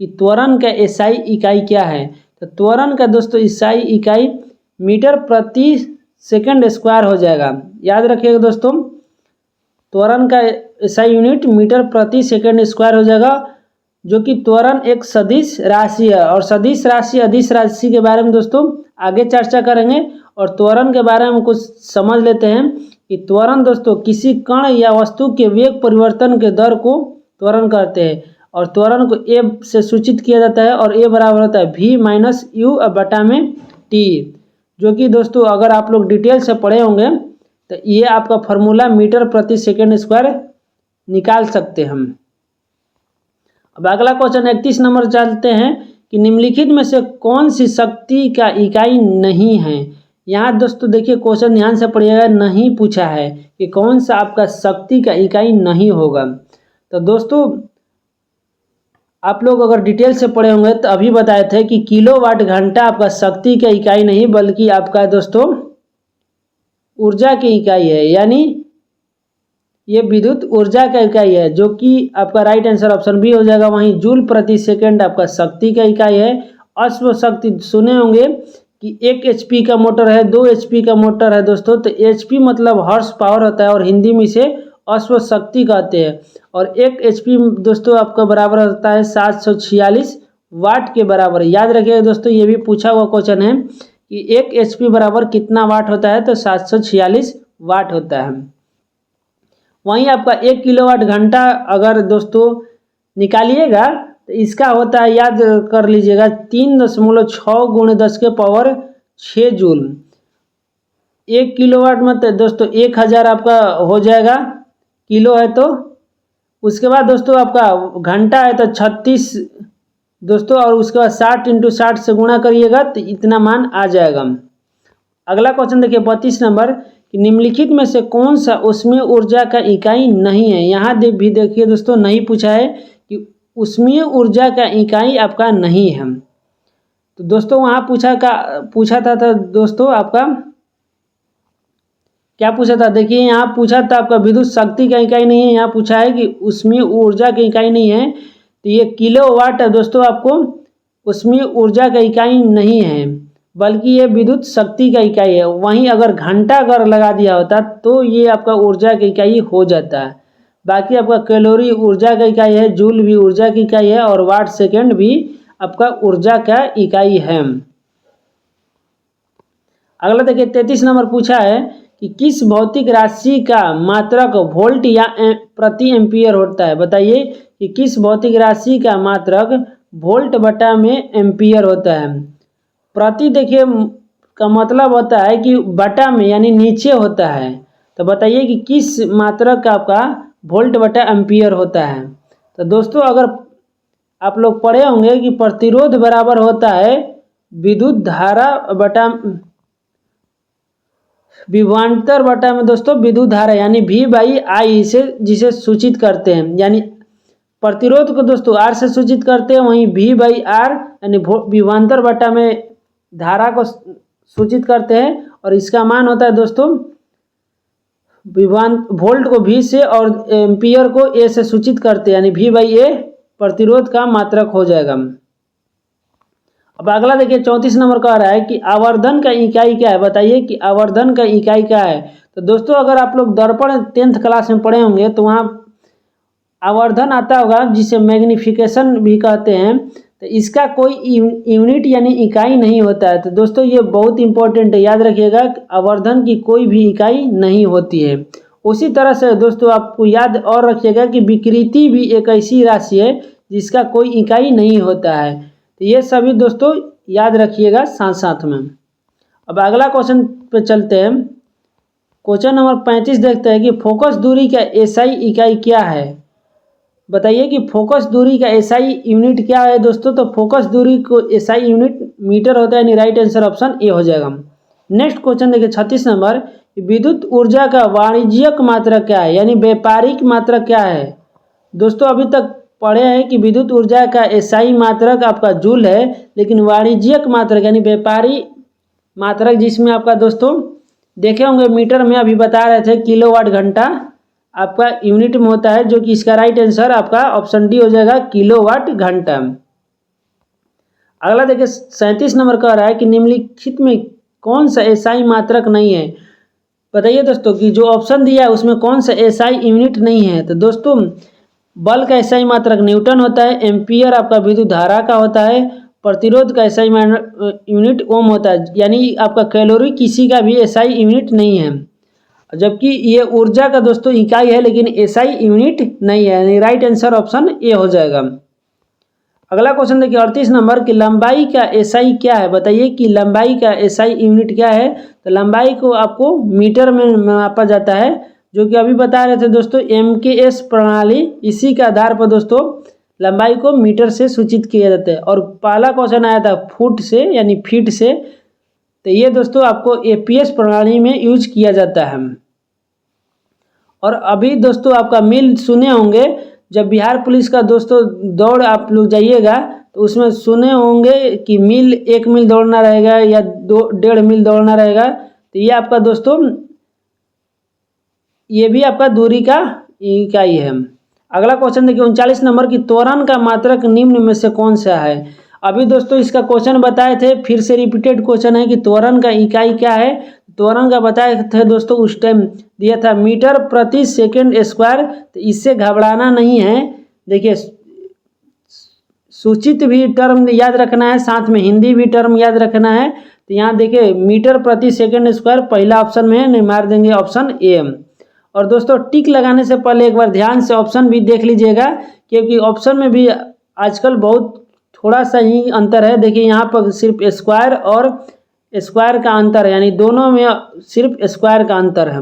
कि त्वरण का एसआई इकाई क्या है। तो त्वरण का दोस्तों एसआई इकाई मीटर प्रति सेकंड स्क्वायर हो जाएगा। याद रखिएगा दोस्तों, त्वरण का एसआई यूनिट मीटर प्रति सेकंड स्क्वायर हो जाएगा, जो कि त्वरण एक सदिश राशि है। और सदिश राशि, अदिश राशि के बारे में दोस्तों आगे चर्चा करेंगे। और त्वरण के बारे में कुछ समझ लेते हैं कि त्वरण दोस्तों किसी कण या वस्तु के वेग परिवर्तन के दर को त्वरण कहते हैं, और त्वरण को ए से सूचित किया जाता है, और ए बराबर होता है v-u/t, जो कि दोस्तों अगर आप लोग डिटेल से पढ़े होंगे तो ये आपका फॉर्मूला मीटर प्रति सेकेंड स्क्वायर निकाल सकते हम। अब अगला क्वेश्चन 31 नंबर चलते हैं कि निम्नलिखित में से कौन सी शक्ति का इकाई नहीं है। यहाँ दोस्तों देखिए क्वेश्चन ध्यान से पढ़िएगा, नहीं पूछा है कि कौन सा आपका शक्ति का इकाई नहीं होगा। तो दोस्तों आप लोग अगर डिटेल से पढ़े होंगे तो अभी बताए थे कि किलोवाट घंटा आपका शक्ति का इकाई नहीं, बल्कि आपका दोस्तों ऊर्जा की इकाई है, यानी ये विद्युत ऊर्जा का इकाई है, जो कि आपका राइट आंसर ऑप्शन बी हो जाएगा। वहीं जूल प्रति सेकंड आपका शक्ति का इकाई है। अश्व शक्ति सुने होंगे कि 1 HP का मोटर है, 2 HP का मोटर है दोस्तों। तो HP मतलब हॉर्स पावर होता है, और हिंदी में इसे अश्व शक्ति कहते हैं। और 1 HP दोस्तों आपका बराबर होता है 746 वाट के बराबर। याद रखिएगा दोस्तों, ये भी पूछा हुआ क्वेश्चन है कि 1 HP बराबर कितना वाट होता है। तो 746 वाट होता है। वहीं आपका 1 किलोवाट घंटा अगर दोस्तों निकालिएगा तो इसका होता है, याद कर लीजिएगा, 3.6 × 10⁻6 जूल। 1 किलोवाट में तो दोस्तों 1000 आपका हो जाएगा, किलो है तो। उसके बाद दोस्तों आपका घंटा है तो 36 दोस्तों, और उसके बाद 60 × 60 से गुणा करिएगा तो इतना मान आ जाएगा। अगला क्वेश्चन देखिए 32 नंबर कि निम्नलिखित में से कौन सा ऊष्मीय ऊर्जा का इकाई नहीं है। यहाँ भी देखिए दोस्तों नहीं पूछा है कि ऊष्मीय ऊर्जा का इकाई आपका नहीं है। तो दोस्तों वहाँ पूछा था दोस्तों आपका क्या पूछा था, देखिए यहाँ पूछा था आपका विद्युत शक्ति का इकाई नहीं है, यहाँ पूछा है कि ऊष्मीय ऊर्जा की इकाई नहीं है, तो ये किलोवाट है दोस्तों, आपको ऊष्मीय ऊर्जा का इकाई नहीं है बल्कि ये विद्युत शक्ति का इकाई है। वहीं अगर घंटा अगर लगा दिया होता तो ये आपका ऊर्जा की इकाई हो जाता है। बाकी आपका कैलोरी ऊर्जा का इकाई है, जूल भी ऊर्जा की इकाई है, और वाट सेकेंड भी आपका ऊर्जा का इकाई है। अगला देखिए 33 नंबर पूछा है कि किस भौतिक राशि का मात्रक वोल्ट या प्रति एम्पियर होता है। बताइए कि किस भौतिक राशि का मात्रक वोल्ट बटा में एम्पियर होता है। प्रति देखिए का मतलब होता है कि बटा में यानी नीचे होता है। तो बताइए कि किस मात्रक का आपका वोल्ट बटा एम्पियर होता है। तो दोस्तों अगर आप लोग पढ़े होंगे कि प्रतिरोध बराबर होता है विद्युत धारा बटा विभवांतर बटा में दोस्तों विद्युत धारा, यानी V/I से जिसे सूचित करते हैं, यानी प्रतिरोध को दोस्तों R से सूचित करते हैं, वहीं V/R यानी विभवांतर बटा में धारा को सूचित करते हैं, और इसका मान होता है दोस्तों वोल्ट को V से और एम्पियर को A से सूचित करते हैं, यानी V/A प्रतिरोध का मात्रक हो जाएगा। अब अगला देखिए 34 नंबर का आ रहा है कि आवर्धन का इकाई क्या है। बताइए कि आवर्धन का इकाई क्या है। तो दोस्तों अगर आप लोग दर्पण 10th क्लास में पढ़े होंगे तो वहाँ आवर्धन आता होगा जिसे मैग्निफिकेशन भी कहते हैं। तो इसका कोई यूनिट यानी इकाई नहीं होता है। तो दोस्तों ये बहुत इंपॉर्टेंट है, याद रखिएगा, आवर्धन की कोई भी इकाई नहीं होती है। उसी तरह से दोस्तों आपको याद और रखिएगा कि विकृति भी एक ऐसी राशि है जिसका कोई इकाई नहीं होता है। तो ये सभी दोस्तों याद रखिएगा साथ साथ में। अब अगला क्वेश्चन पे चलते हैं। क्वेश्चन नंबर 35 देखते हैं कि फोकस दूरी का एसआई इकाई क्या है। बताइए कि फोकस दूरी का एसआई यूनिट क्या है दोस्तों। तो फोकस दूरी को एसआई यूनिट मीटर होता है, यानी राइट आंसर ऑप्शन ए हो जाएगा। नेक्स्ट क्वेश्चन देखिए 36 नंबर, विद्युत ऊर्जा का वाणिज्यिक मात्रक क्या है, यानी व्यापारिक मात्रक क्या है। दोस्तों अभी तक पढ़े हैं कि विद्युत ऊर्जा का एसआई मात्रक आपका जूल है, लेकिन वाणिज्यिक मात्रक यानी व्यापारी मात्रक जिसमें आपका दोस्तों देखे होंगे मीटर में अभी बता रहे थे किलोवाट घंटा आपका यूनिट में होता है, जो कि इसका राइट आंसर आपका ऑप्शन डी हो जाएगा, किलोवाट घंटा। अगला देखिए 37 नंबर कह रहा है कि निम्नलिखित में कौन सा एसआई मात्रक नहीं है। बताइए दोस्तों कि जो ऑप्शन दिया है उसमें कौन सा एसआई यूनिट नहीं है। तो दोस्तों बल का एसआई मात्रक न्यूटन होता है, एम्पियर आपका विद्युत धारा का होता है, प्रतिरोध का एसआई यूनिट ओम होता है, यानी आपका कैलोरी किसी का भी एसआई यूनिट नहीं है, जबकि ये ऊर्जा का दोस्तों इकाई है लेकिन एसआई यूनिट नहीं है, यानी राइट आंसर ऑप्शन ए हो जाएगा। अगला क्वेश्चन देखिए 38 नंबर की लंबाई का एसआई क्या है। बताइए कि लंबाई का एसआई यूनिट क्या है। तो लंबाई को आपको मीटर में मापा जाता है, जो कि अभी बता रहे थे दोस्तों MKS प्रणाली, इसी के आधार पर दोस्तों लंबाई को मीटर से सूचित किया जाता है। और पहला क्वेश्चन आया था फुट से यानी फीट से, तो ये दोस्तों आपको APS प्रणाली में यूज किया जाता है। और अभी दोस्तों आपका मील सुने होंगे, जब बिहार पुलिस का दोस्तों दौड़ आप लोग जाइएगा तो उसमें सुने होंगे कि मील 1 मील दौड़ना रहेगा या 1.5 मील दौड़ना रहेगा। तो ये आपका दोस्तों ये भी आपका दूरी का इकाई है। अगला क्वेश्चन देखिए 39 नंबर की त्वरण का मात्रक निम्न में से कौन सा है। अभी दोस्तों इसका क्वेश्चन बताए थे, फिर से रिपीटेड क्वेश्चन है कि त्वरण का इकाई क्या है। त्वरण का बताए थे दोस्तों, उस टाइम दिया था मीटर प्रति सेकंड स्क्वायर। तो इससे घबराना नहीं है। देखिए सूचित भी टर्म याद रखना है, साथ में हिंदी भी टर्म याद रखना है। तो यहाँ देखिए मीटर प्रति सेकंड स्क्वायर पहला ऑप्शन में है, नहीं मार देंगे ऑप्शन ए। और दोस्तों टिक लगाने से पहले एक बार ध्यान से ऑप्शन भी देख लीजिएगा, क्योंकि ऑप्शन में भी आजकल बहुत थोड़ा सा ही अंतर है। देखिए यहाँ पर सिर्फ स्क्वायर और स्क्वायर का अंतर है, यानी दोनों में सिर्फ स्क्वायर का अंतर है,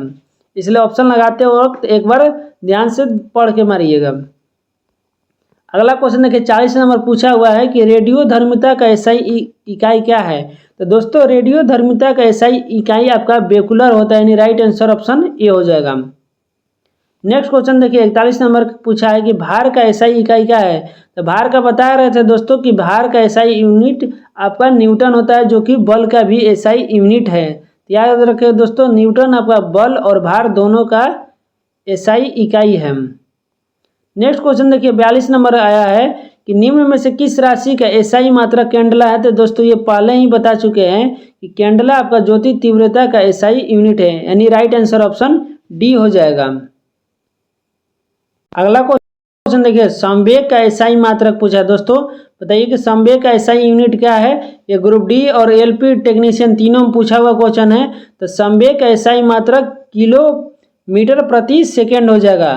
इसलिए ऑप्शन लगाते वक्त एक बार ध्यान से पढ़ के मारिएगा। अगला क्वेश्चन देखिए 40 नंबर पूछा हुआ है कि रेडियो धर्मिता का एसआई इकाई क्या है। तो दोस्तों रेडियो धर्मिता का एसआई इकाई आपका बेकुलर होता है, यानी राइट आंसर ऑप्शन ए हो जाएगा। नेक्स्ट क्वेश्चन देखिए 41 नंबर पूछा है कि भार का एसआई इकाई क्या है। तो भार का बता रहे थे दोस्तों कि भार का एसआई यूनिट आपका न्यूटन होता है, जो कि बल का भी एसआई यूनिट है। याद रखिए दोस्तों, न्यूटन आपका बल और भार दोनों का एसआई इकाई है। नेक्स्ट क्वेश्चन देखिए 42 नंबर आया है कि निम्न में से किस राशि का एसआई मात्रक कैंडला है। तो दोस्तों ये पहले ही बता चुके हैं कि कैंडला आपका ज्योति तीव्रता का एसआई यूनिट है, यानी राइट आंसर ऑप्शन डी हो जाएगा। अगला क्वेश्चन देखिए संवेग का एसआई मात्रक पूछा है। दोस्तों बताइए कि संवेग का एसआई यूनिट क्या है। ये ग्रुप डी और एलपी टेक्नीशियन तीनों में पूछा हुआ क्वेश्चन है। तो संवेग का एसआई मात्रक किलोमीटर प्रति सेकेंड हो जाएगा।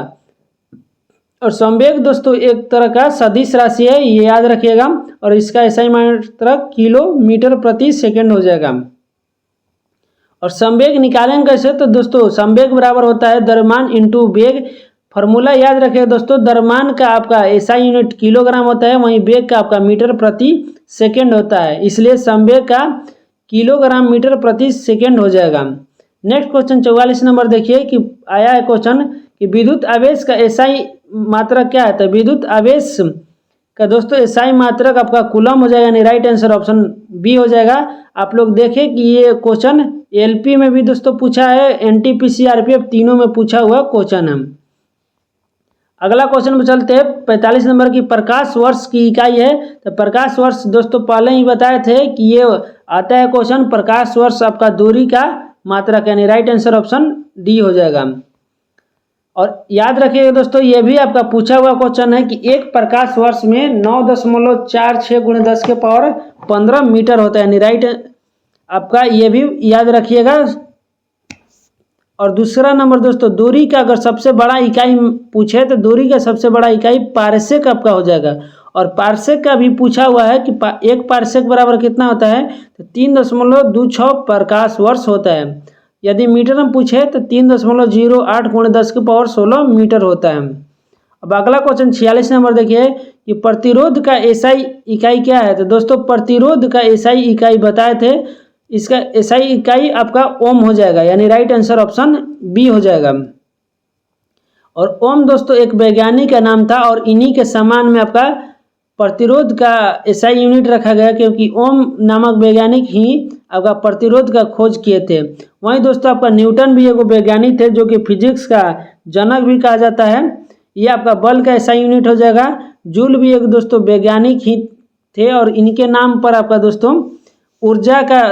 और संवेग दोस्तों एक तरह का सदिश राशि है, ये याद रखिएगा, और इसका एसआई मात्रक किलोमीटर प्रति सेकेंड हो जाएगा। और संवेग निकालेंगे कैसे। तो दोस्तों संवेग बराबर होता है द्रव्यमान इंटू वेग। फॉर्मूला याद रखिए दोस्तों, द्रव्यमान का आपका एसआई यूनिट किलोग्राम होता है, वहीं वेग का आपका मीटर प्रति सेकेंड होता है, इसलिए संवेग का किलोग्राम मीटर प्रति सेकेंड हो जाएगा। नेक्स्ट क्वेश्चन 44 नंबर देखिए कि आया है क्वेश्चन कि विद्युत आवेश का एसआई मात्रक क्या है। तो विद्युत आवेश का दोस्तों एसआई मात्रक आपका कूलम हो जाएगा, यानी राइट आंसर ऑप्शन बी हो जाएगा। आप लोग देखें कि ये क्वेश्चन एलपी में भी दोस्तों पूछा है, एनटीपीसी आरपीएफ तीनों में पूछा हुआ क्वेश्चन है। अगला क्वेश्चन में चलते हैं 45 नंबर की प्रकाश वर्ष की इकाई है। तो प्रकाश वर्ष दोस्तों पहले ही बताए थे कि ये आता है क्वेश्चन, प्रकाश वर्ष आपका दूरी का मात्रक, यानी राइट आंसर ऑप्शन डी हो जाएगा। और याद रखिएगा दोस्तों ये भी आपका पूछा हुआ क्वेश्चन है कि एक प्रकाश वर्ष में 9.46 गुणे 10 के पावर 15 मीटर होता है, यानी राइट आपका ये भी याद रखिएगा। और दूसरा नंबर दोस्तों दूरी का अगर सबसे बड़ा इकाई पूछे तो दूरी का सबसे बड़ा इकाई पारसेक आपका हो जाएगा। और पारसेक का भी पूछा हुआ है कि एक पारसेक बराबर कितना होता है। तो 3.26 प्रकाश वर्ष होता है। यदि मीटर में पूछे तो 3.08 गुणे 10 के पावर 16 मीटर होता है। अब अगला क्वेश्चन 46 नंबर देखिए कि प्रतिरोध का एसआई इकाई क्या है। तो दोस्तों प्रतिरोध का एसआई इकाई बताए थे, इसका एसआई इकाई आपका ओम हो जाएगा, यानी राइट आंसर ऑप्शन बी हो जाएगा। और ओम दोस्तों एक वैज्ञानिक का नाम था, और इन्हीं के समान में आपका प्रतिरोध का एसआई यूनिट रखा गया, क्योंकि ओम नामक वैज्ञानिक ही आपका प्रतिरोध का खोज किए थे। वहीं दोस्तों आपका न्यूटन भी एक वैज्ञानिक थे, जो कि फिजिक्स का जनक भी कहा जाता है। ये आपका बल का एसआई यूनिट हो जाएगा। जूल भी एक दोस्तों वैज्ञानिक ही थे, और इनके नाम पर आपका दोस्तों ऊर्जा का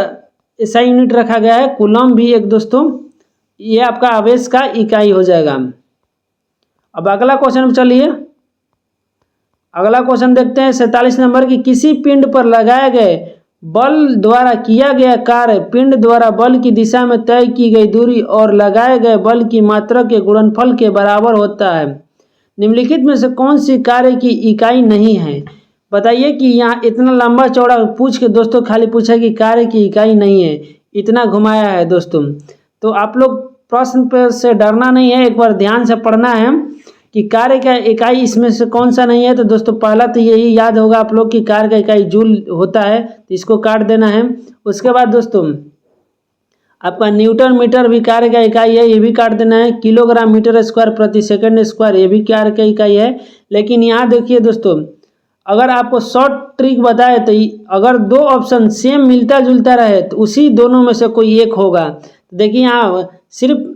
एसआई यूनिट रखा गया है। कूलम भी एक दोस्तों ये आपका आवेश का इकाई हो जाएगा। अब अगला क्वेश्चन चलिए, अगला क्वेश्चन देखते हैं 47 नंबर की किसी पिंड पर लगाए गए बल द्वारा किया गया कार्य पिंड द्वारा बल की दिशा में तय की गई दूरी और लगाए गए बल की मात्रा के गुणनफल के बराबर होता है। निम्नलिखित में से कौन सी कार्य की इकाई नहीं है। बताइए कि यहाँ इतना लंबा चौड़ा पूछ के दोस्तों खाली पूछा कि कार्य की इकाई नहीं है, इतना घुमाया है दोस्तों। तो आप लोग प्रश्न पे से डरना नहीं है, एक बार ध्यान से पढ़ना है कि कार्य का इकाई इसमें से कौन सा नहीं है। तो दोस्तों पहला तो यही याद होगा आप लोग कि कार्य का इकाई जूल होता है, तो इसको काट देना है। उसके बाद दोस्तों आपका न्यूटन मीटर भी कार्य का इकाई है, ये भी काट देना है। किलोग्राम मीटर स्क्वायर प्रति सेकंड स्क्वायर ये भी कार्य का इकाई है। लेकिन यहाँ देखिए दोस्तों, अगर आपको शॉर्ट ट्रिक बताए तो अगर दो ऑप्शन सेम मिलता जुलता रहे तो उसी दोनों में से कोई एक होगा। तो देखिए यहाँ सिर्फ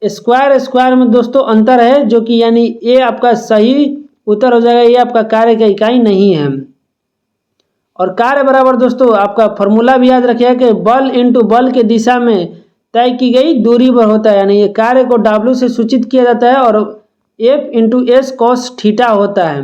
स्क्वायर स्क्वायर में दोस्तों अंतर है, जो कि यानी ये आपका सही उत्तर हो जाएगा, ये आपका कार्य का इकाई नहीं है। और कार्य बराबर दोस्तों आपका फॉर्मूला भी याद रखिएगा कि बल इंटू बल के दिशा में तय की गई दूरी पर होता है, यानी ये कार्य को W से सूचित किया जाता है और F into S cos theta होता है।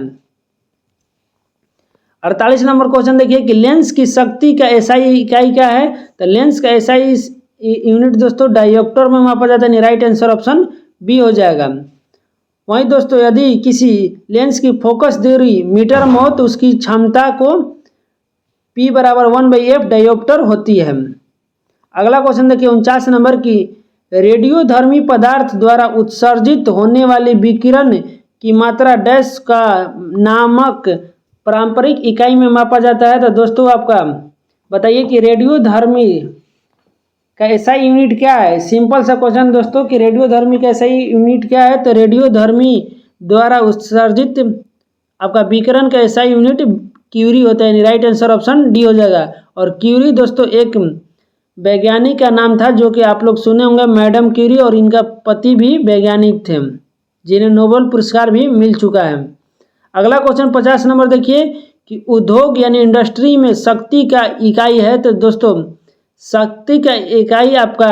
48 नंबर क्वेश्चन देखिए कि लेंस की शक्ति का एसआई इकाई क्या है। तो लेंस का एसआई यूनिट दोस्तों डायोप्टर में मापा जाता है, राइट आंसर ऑप्शन बी हो जाएगा। वहीं दोस्तों यदि किसी लेंस की फोकस दूरी मीटर में हो तो उसकी क्षमता को P बराबर 1/f डायोप्टर होती है। अगला क्वेश्चन देखिए 49 नंबर की, रेडियोधर्मी पदार्थ द्वारा उत्सर्जित होने वाली विकिरण की मात्रा डैश का नामक पारंपरिक इकाई में मापा जाता है। तो दोस्तों आपका बताइए कि रेडियोधर्मी का एसआई यूनिट क्या है। सिंपल सा क्वेश्चन दोस्तों कि रेडियोधर्मी का एसआई यूनिट क्या है। तो रेडियोधर्मी द्वारा उत्सर्जित आपका विकिरण का एसआई यूनिट क्यूरी होता है, यानी राइट आंसर ऑप्शन डी हो जाएगा। और क्यूरी दोस्तों एक वैज्ञानिक का नाम था जो कि आप लोग सुने होंगे, मैडम क्यूरी, और इनका पति भी वैज्ञानिक थे जिन्हें नोबेल पुरस्कार भी मिल चुका है। अगला क्वेश्चन 50 नंबर देखिए कि उद्योग यानी इंडस्ट्री में शक्ति का इकाई है। तो दोस्तों शक्ति का इकाई आपका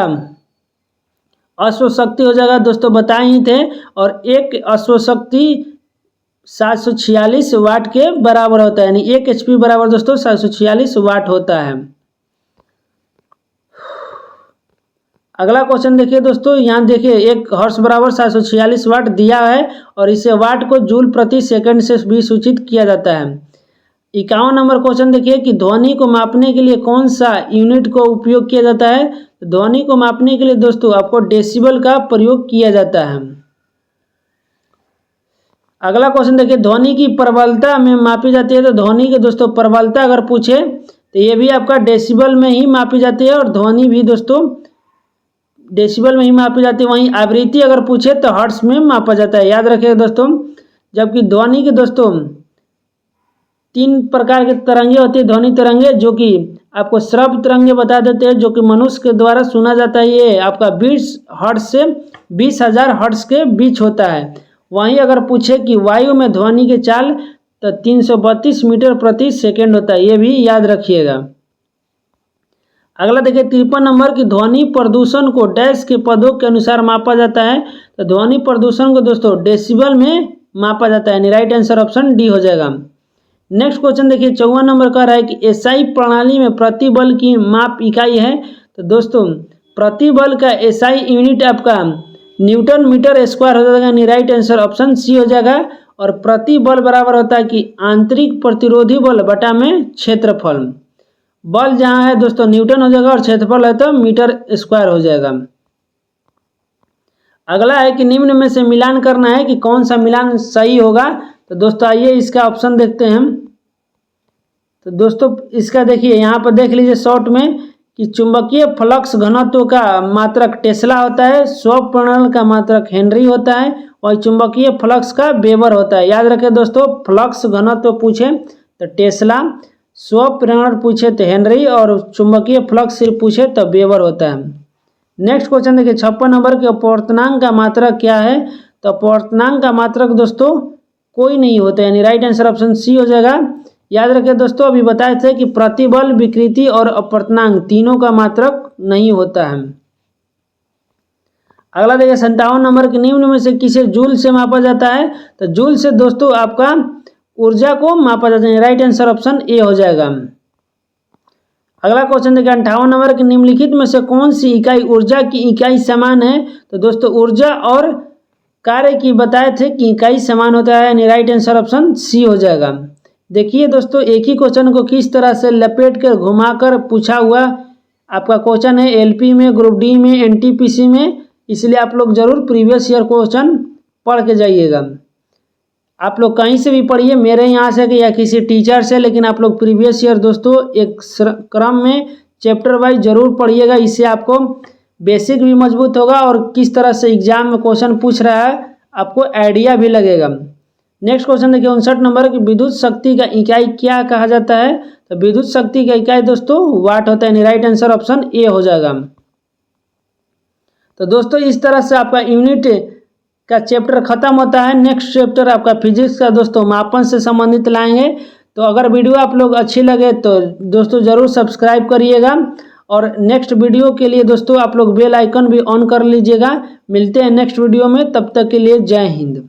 अश्वशक्ति हो जाएगा, दोस्तों बताए ही थे। और एक अश्वशक्ति 746 वाट के बराबर होता है, यानी 1 HP बराबर दोस्तों 746 वाट होता है। अगला क्वेश्चन देखिए दोस्तों, यहाँ देखिए 1 हर्ट्ज बराबर 746 वाट दिया है और इसे वाट को जूल प्रति सेकंड से भी सूचित किया जाता है। 51 नंबर क्वेश्चन देखिए कि ध्वनि को मापने के लिए कौन सा यूनिट को उपयोग किया जाता है। ध्वनि को मापने के लिए दोस्तों आपको डेसिबल का प्रयोग किया जाता है। अगला क्वेश्चन देखिए ध्वनि की प्रबलता में मापी जाती है। तो ध्वनि के दोस्तों प्रबलता अगर पूछे तो ये भी आपका डेसिबल में ही मापी जाती है और ध्वनि भी दोस्तों डेसिबल में ही मापी जाती है। वहीं आवृत्ति अगर पूछे तो हर्ट्ज में मापा जाता है, याद रखिएगा दोस्तों। जबकि ध्वनि के दोस्तों 3 प्रकार के तरंगे होती है ध्वनि तरंगे, जो कि आपको श्रव्य तरंगे बता देते हैं जो कि मनुष्य के द्वारा सुना जाता है। ये आपका 20 हर्ट्ज से 20,000 हर्ट्ज के बीच होता है। वहीं अगर पूछे कि वायु में ध्वनि के चाल तो 332 मीटर प्रति सेकेंड होता है, ये भी याद रखिएगा। अगला देखिए 53 नंबर की ध्वनि प्रदूषण को डैश के पदों के अनुसार मापा जाता है। तो ध्वनि प्रदूषण को दोस्तों डेसिबल में मापा जाता है, यानी राइट आंसर ऑप्शन डी हो जाएगा। नेक्स्ट क्वेश्चन देखिए 54 नंबर का रहा है कि एसआई प्रणाली में प्रतिबल की माप इकाई है। तो दोस्तों प्रतिबल का एसआई यूनिट आपका न्यूटन मीटर स्क्वायर हो जाएगा, यानी राइट आंसर ऑप्शन सी हो जाएगा। और प्रतिबल बराबर होता है कि आंतरिक प्रतिरोधी बल बटा में क्षेत्रफल। बल जहाँ है दोस्तों न्यूटन हो जाएगा और क्षेत्रफल है तो मीटर स्क्वायर हो जाएगा। अगला है कि निम्न में से मिलान करना है कि कौन सा मिलान सही होगा। तो दोस्तों आइए इसका ऑप्शन देखते हैं। तो दोस्तों इसका देखिए यहाँ पर देख लीजिए शॉर्ट में कि चुंबकीय फ्लक्स घनत्व का मात्रक टेस्ला होता है, स्वप्रणल का मात्रक हेनरी होता है और चुंबकीय फ्लक्स का वेबर होता है। याद रखें दोस्तों, फ्लक्स घनत्व पूछे तो टेस्ला, स्वप्रणल पूछे तो हेनरी और चुंबकीय फ्लक्स सिर्फ पूछे तो वेबर होता है। नेक्स्ट क्वेश्चन देखिए 56 नंबर के अपवर्तनांक का मात्रक क्या है। तो अपवर्तनांक का मात्रक दोस्तों कोई नहीं होता है, यानी राइट आंसर ऑप्शन सी हो जाएगा। याद रखें दोस्तों अभी बताए थे कि प्रतिबल, विकृति और अपवर्तनांक तीनों का मात्रक नहीं होता है। अगला देखिए 57 नंबर के निम्न में से किसे जूल से मापा जाता है। तो जूल से दोस्तों आपका ऊर्जा को मापा जाता है, राइट आंसर ऑप्शन ए हो जाएगा। अगला क्वेश्चन देखिए 58 नंबर के निम्नलिखित में से कौन सी इकाई ऊर्जा की इकाई समान है। तो दोस्तों ऊर्जा और कार्य की बताए थे कि इकाई समान होता है, यानी राइट आंसर ऑप्शन सी हो जाएगा। देखिए दोस्तों एक ही क्वेश्चन को किस तरह से लपेट कर घुमाकर पूछा हुआ आपका क्वेश्चन है एलपी में, ग्रुप डी में, एनटीपीसी में, इसलिए आप लोग जरूर प्रीवियस ईयर क्वेश्चन पढ़ के जाइएगा। आप लोग कहीं से भी पढ़िए, मेरे यहाँ से या किसी टीचर से, लेकिन आप लोग प्रीवियस ईयर दोस्तों एक क्रम में चैप्टर वाइज जरूर पढ़िएगा। इससे आपको बेसिक भी मजबूत होगा और किस तरह से एग्जाम में क्वेश्चन पूछ रहा है आपको आइडिया भी लगेगा। नेक्स्ट क्वेश्चन देखिए 59 नंबर की विद्युत शक्ति का इकाई क्या कहा जाता है। तो विद्युत शक्ति का इकाई दोस्तों वाट होता है, यानी राइट आंसर ऑप्शन ए हो जाएगा। तो दोस्तों इस तरह से आपका यूनिट का चैप्टर खत्म होता है। नेक्स्ट चैप्टर आपका फिजिक्स का दोस्तों मापन से संबंधित लाएंगे। तो अगर वीडियो आप लोग अच्छी लगे तो दोस्तों ज़रूर सब्सक्राइब करिएगा और नेक्स्ट वीडियो के लिए दोस्तों आप लोग बेल आइकन भी ऑन कर लीजिएगा। मिलते हैं नेक्स्ट वीडियो में, तब तक के लिए जय हिंद।